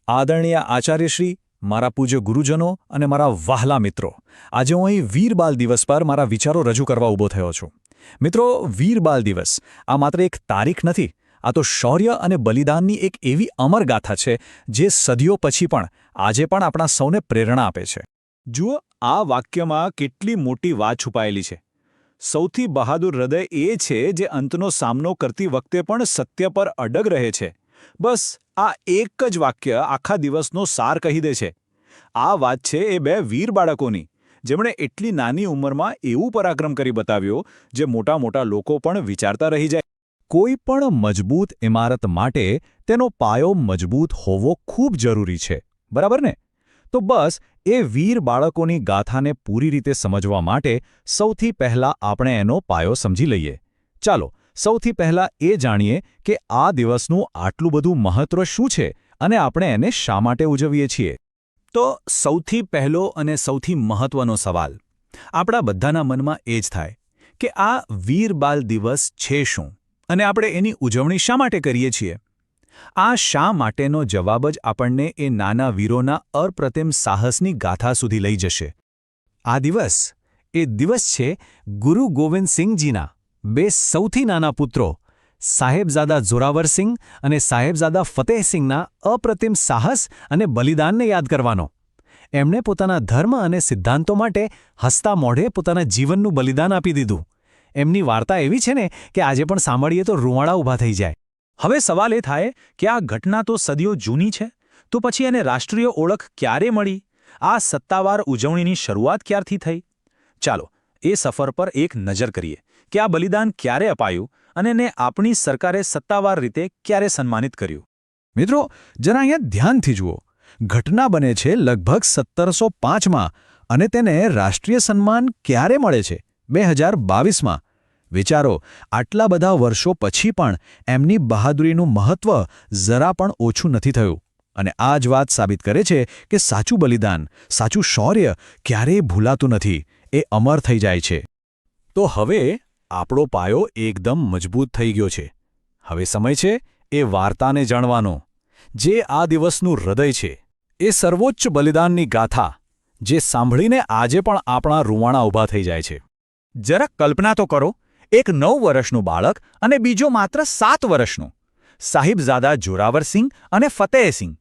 આદરણીય આચાર્યશ્રી, મારા પૂજ્ય ગુરુજનો અને મારા વહાલા મિત્રો, આજે હું અહીં વીર બાલ દિવસ પર મારા વિચારો રજૂ કરવા ઊભો થયો છું. મિત્રો, વીર બાલ દિવસ આ માત્ર એક તારીખ નથી, આ તો શૌર્ય અને બલિદાનની એક એવી અમર ગાથા છે જે સદીઓ પછી પણ આજે પણ આપણા સૌને પ્રેરણા આપે છે. જુઓ, આ વાક્યમાં કેટલી મોટી વાત છુપાયેલી છે. સૌથી બહાદુર હૃદય એ છે જે અંતનો સામનો કરતી વખતે પણ સત્ય પર અડગ રહે છે. બસ આ એક જ વાક્ય આખા દિવસનો સાર કહી દે છે. આ વાત છે એ બે વીર બાળકોની, જેમણે એટલી નાની ઉંમરમાં એવું પરાક્રમ કરી બતાવ્યો જે મોટા મોટા લોકો પણ વિચારતા રહી જાય. કોઈ પણ મજબૂત ઇમારત માટે તેનો પાયો મજબૂત હોવો ખૂબ જરૂરી છે, બરાબર ને? તો બસ એ વીર બાળકોની ગાથાને પૂરી રીતે સમજવા માટે સૌથી પહેલાં આપણે એનો પાયો સમજી લઈએ. ચાલો સૌથી પહેલાં એ જાણીએ કે આ દિવસનું આટલું બધું મહત્વ શું છે અને આપણે એને શા માટે ઉજવીએ છીએ. તો સૌથી પહેલો અને સૌથી મહત્વનો સવાલ આપણા બધાના મનમાં એ જ થાય કે આ વીર બાલ દિવસ છે શું અને આપણે એની ઉજવણી શા માટે કરીએ છીએ. આ શા માટેનો જવાબ જ આપણને એ નાના વીરોના અપ્રતિમ સાહસની ગાથા સુધી લઈ જશે. આ દિવસ છે ગુરુ ગોવિંદસિંહજીના બે સૌથી નાના પુત્રો સાહેબજાદા જોરાવરસિંહ અને સાહેબજાદા ફતેહસિંહના અપ્રતિમ સાહસ અને બલિદાનને યાદ કરવાનો. એમણે પોતાના ધર્મ અને સિદ્ધાંતો માટે હસતા મોઢે પોતાના જીવનનું બલિદાન આપી દીધું. એમની વાર્તા એવી છે ને કે આજે પણ સાંભળીએ તો રૂંવાડા ઊભા થઈ જાય. હવે સવાલ એ થાય કે આ ઘટના તો સદીઓ જૂની છે, તો પછી એને રાષ્ટ્રીય ઓળખ ક્યારે મળી? આ સત્તાવાર ઉજવણીની શરૂઆત ક્યારથી થઈ? ચાલો એ સફર પર એક નજર કરીએ કે આ બલિદાન ક્યારે અપાયું અને એને આપણી સરકારે સત્તાવાર રીતે ક્યારે સન્માનિત કર્યું. મિત્રો, જરા અહીંયા ધ્યાનથી જુઓ. ઘટના બને છે લગભગ 1705માં અને તેને રાષ્ટ્રીય સન્માન ક્યારે મળે છે? 2022માં. વિચારો, આટલા બધા વર્ષો પછી પણ એમની બહાદુરીનું મહત્વ જરા પણ ઓછું નથી થયું. અને આ જ વાત સાબિત કરે છે કે સાચું બલિદાન, સાચું શૌર્ય ક્યારેય ભૂલાતું નથી, એ અમર થઈ જાય છે. તો હવે આપણો પાયો એકદમ મજબૂત થઈ ગયો છે. હવે સમય છે એ વાર્તાને જાણવાનો, જે આ દિવસનું હૃદય છે, એ સર્વોચ્ચ બલિદાનની ગાથા, જે સાંભળીને આજે પણ આપણા રૂંવાણા ઊભા થઈ જાય છે. જરા કલ્પના તો કરો, એક 9 વર્ષનું બાળક અને બીજો માત્ર 7 વર્ષનું. સાહિબજાદા જોરાવરસિંહ અને ફતેહસિંહ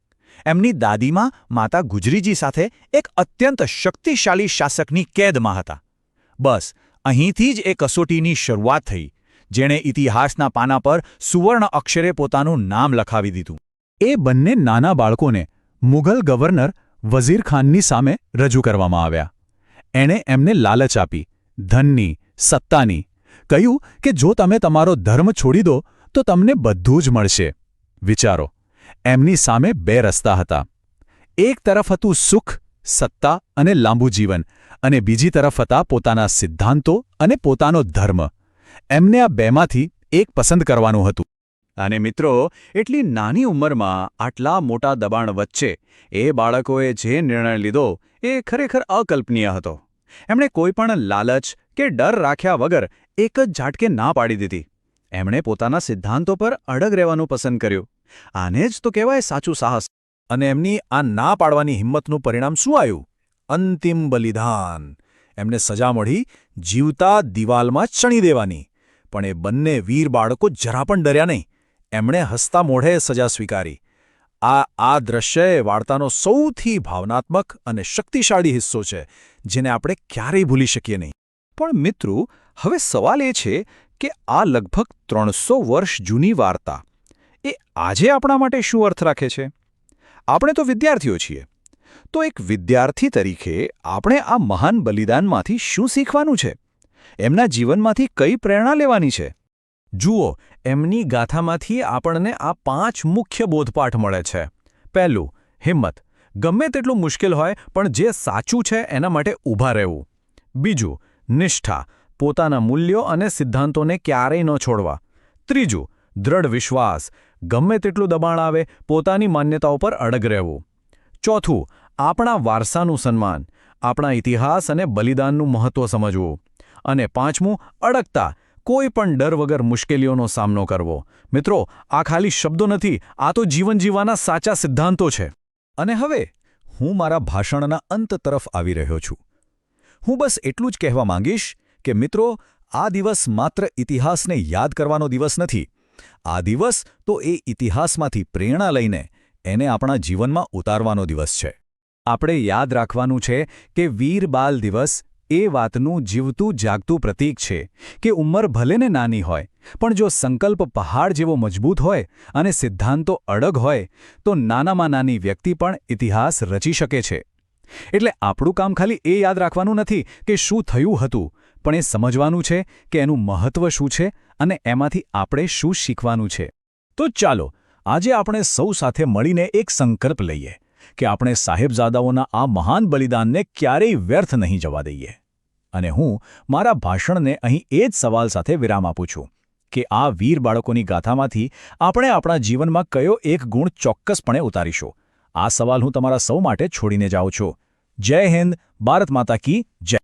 એમની દાદીમાં માતા ગુજરીજી સાથે એક અત્યંત શક્તિશાળી શાસકની કેદમાં હતા. બસ અહીંથી જ એ કસોટીની શરૂઆત થઈ, જેણે ઇતિહાસના પાના પર સુવર્ણ અક્ષરે પોતાનું નામ લખાવી દીધું. એ બંને નાના બાળકોને મુઘલ ગવર્નર વઝીર ખાનની સામે રજૂ કરવામાં આવ્યા. એણે એમને લાલચ આપી, ધનની, સત્તાની. કહ્યું કે જો તમે તમારો ધર્મ છોડી દો તો તમને બધું જ મળશે. વિચારો, એમની સામે 2 રસ્તા હતા. એક તરફ હતું સુખ, સત્તા અને લાંબુ જીવન, અને બીજી તરફ હતા પોતાના સિદ્ધાંતો અને પોતાનો ધર્મ. એમને આ બેમાંથી એક પસંદ કરવાનું હતું. અને મિત્રો, એટલી નાની ઉંમરમાં આટલા મોટા દબાણ વચ્ચે એ બાળકોએ જે નિર્ણય લીધો એ ખરેખર અકલ્પનીય હતો. એમણે કોઈ પણ લાલચ કે ડર રાખ્યા વગર એક જ ઝાટકે ના પાડી દીધી. એમણે પોતાના સિદ્ધાંતો પર અડગ રહેવાનું પસંદ કર્યું. આને જ તો કહેવાય સાચું સાહસ. અને એમની આ ના પાડવાની હિંમતનું પરિણામ શું આવ્યું? અંતિમ બલિદાન. એમને સજા મળી જીવતા દિવાલમાં ચણી દેવાની. પણ એ બંને વીર બાળકો જરા પણ ડર્યા નહીં. એમણે હસતા મોઢે સજા સ્વીકારી. આ દ્રશ્ય વાર્તાનો સૌથી ભાવનાત્મક અને શક્તિશાળી હિસ્સો છે, જેને આપણે ક્યારેય ભૂલી શકીએ નહીં. પણ મિત્રો, હવે સવાલ એ છે કે આ લગભગ 300 વર્ષ જૂની વાર્તા એ આજે આપણા માટે શું અર્થ રાખે છે? આપણે તો વિદ્યાર્થીઓ છીએ. તો એક વિદ્યાર્થી તરીકે આપણે આ મહાન બલિદાનમાંથી શું શીખવાનું છે? એમના જીવનમાંથી કઈ પ્રેરણા લેવાની છે? જુઓ, એમની ગાથામાંથી આપણને આ 5 મુખ્ય બોધપાઠ મળે છે. પહેલું, હિંમત. ગમે તેટલું મુશ્કેલ હોય પણ જે સાચું છે એના માટે ઊભા રહેવું. બીજું, નિષ્ઠા. પોતાના મૂલ્યો અને સિદ્ધાંતોને ક્યારેય ન છોડવા. ત્રીજું, દ્રઢ વિશ્વાસ. ગમે તેટલું દબાણ આવે પોતાની માન્યતાઓ પર અડગ રહેવું. ચોથું, આપણા વારસાનું સન્માન. આપણા ઇતિહાસ અને બલિદાનનું મહત્વ સમજવું. અને પાંચમું, અડગતા. કોઈ પણ ડર વગર મુશ્કેલીઓનો સામનો કરવો. મિત્રો, આ ખાલી શબ્દો નથી, આ તો જીવન જીવવાના સાચા સિદ્ધાંતો છે. અને હવે હું મારા ભાષણના અંત તરફ આવી રહ્યો છું. હું બસ એટલું જ કહેવા માંગીશ કે મિત્રો, આ દિવસ માત્ર ઇતિહાસને યાદ કરવાનો દિવસ નથી. આ દિવસ તો એ ઇતિહાસમાંથી પ્રેરણા લઈને એને આપણા જીવનમાં ઉતારવાનો દિવસ છે. આપણે યાદ રાખવાનું છે કે વીર બાલ દિવસ એ વાતનું જીવતું જાગતું પ્રતીક છે કે ઉંમર ભલે ને નાની હોય, પણ જો સંકલ્પ પહાડ જેવો મજબૂત હોય અને સિદ્ધાંતો અડગ હોય તો નાનામાં નાની વ્યક્તિ પણ ઇતિહાસ રચી શકે છે. એટલે આપણું કામ ખાલી એ યાદ રાખવાનું નથી કે શું થયું હતું, પણ એ સમજવાનું છે કે એનું મહત્ત્વ શું છે અને એમાંથી આપણે શું શીખવાનું છે. તો ચાલો આજે આપણે સૌ સાથે મળીને એક સંકલ્પ લઈએ કે આપણે સાહેબજાદાઓના આ મહાન બલિદાનને ક્યારેય વ્યર્થ નહીં જવા દઈએ. અને હું મારા ભાષણને અહીં એ જ સવાલ સાથે વિરામ આપું છું કે આ વીર બાળકોની ગાથામાંથી આપણે આપણા જીવનમાં કયો એક ગુણ ચોક્કસપણે ઉતારીશું. આ સવાલ હું તમારા સૌ માટે છોડીને જાઉં છું. જય હિન્દ, ભારત માતા કી જય.